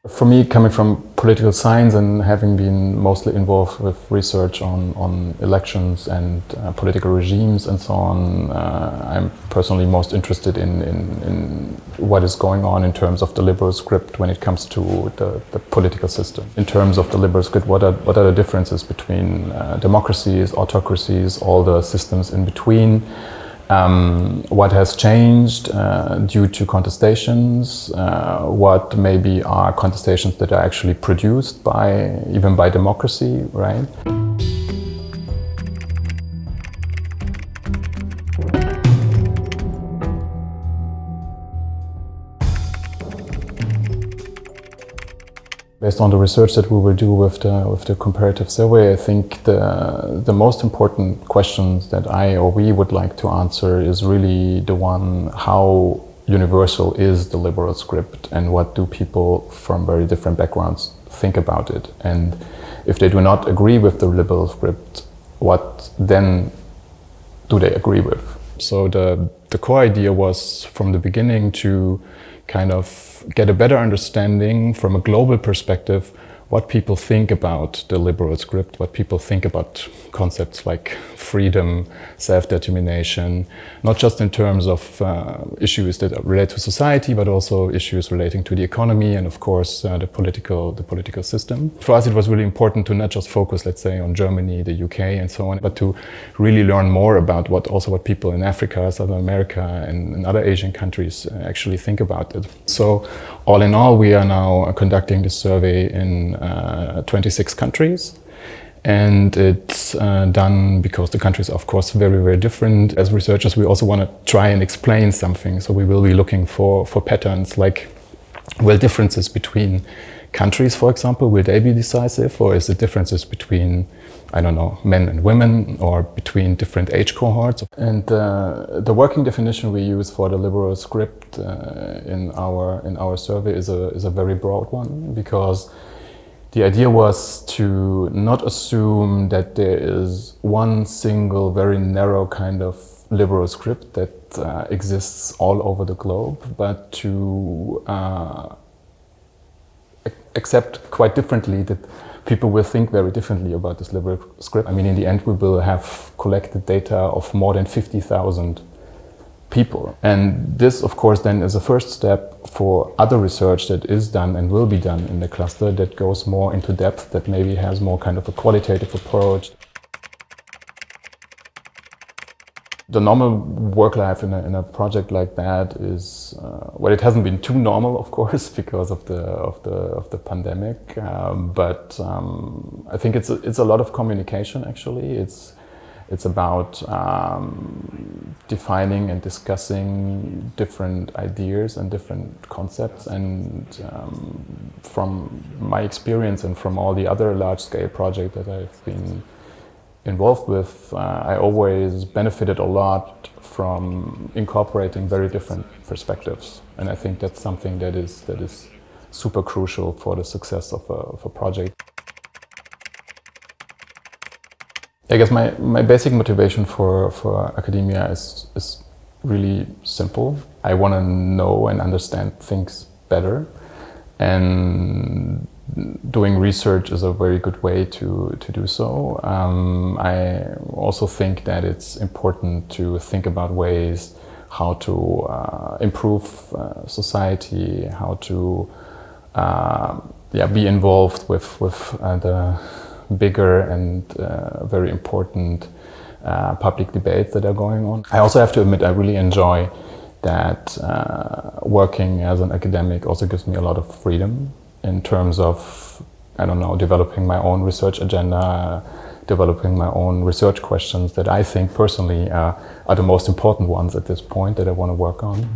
For me, coming from political science and having been mostly involved with research on elections and political regimes and so on, I'm personally most interested in what is going on in terms of the liberal script when it comes to the political system. In terms of the liberal script, what are the differences between democracies, autocracies, all the systems in between? What has changed due to contestations, what maybe are contestations that are actually produced even by democracy, right? Based on the research that we will do with the comparative survey, I think the most important questions that we would like to answer is really the one: how universal is the liberal script, and what do people from very different backgrounds think about it? And if they do not agree with the liberal script, what then do they agree with? So the core idea was from the beginning to kind of get a better understanding from a global perspective what people think about the liberal script, what people think about concepts like freedom, self-determination, not just in terms of issues that relate to society, but also issues relating to the economy and, of course, the political system. For us, it was really important to not just focus, let's say, on Germany, the UK, and so on, but to really learn more about what people in Africa, Southern America, and other Asian countries actually think about it. So, all in all, we are now conducting this survey in 26 countries, and it's done because the countries are, of course, very, very different. As researchers, we also want to try and explain something, so we will be looking for patterns, like, will differences between countries, for example, will they be decisive, or is it differences between, I don't know, men and women, or between different age cohorts? And the working definition we use for the liberal script in our survey is a very broad one, because the idea was to not assume that there is one single, very narrow kind of liberal script that exists all over the globe, but to accept quite differently that people will think very differently about this liberal script. I mean, in the end, we will have collected data of more than 50,000 people. And this, of course, then is a first step for other research that is done and will be done in the cluster that goes more into depth, that maybe has more kind of a qualitative approach. The normal work life in a project like that is, well, it hasn't been too normal, of course, because of the pandemic. But I think it's a lot of communication. Actually, it's about defining and discussing different ideas and different concepts. And from my experience and from all the other large-scale projects that I've been involved with, I always benefited a lot from incorporating very different perspectives, and I think that's something that is super crucial for the success of a project. I guess my basic motivation for academia is really simple. I want to know and understand things better, and doing research is a very good way to do so. I also think that it's important to think about ways how to improve society, how to be involved with the bigger and very important public debates that are going on. I also have to admit I really enjoy that working as an academic also gives me a lot of freedom in terms of, I don't know, developing my own research agenda, developing my own research questions that I think personally are the most important ones at this point that I want to work on.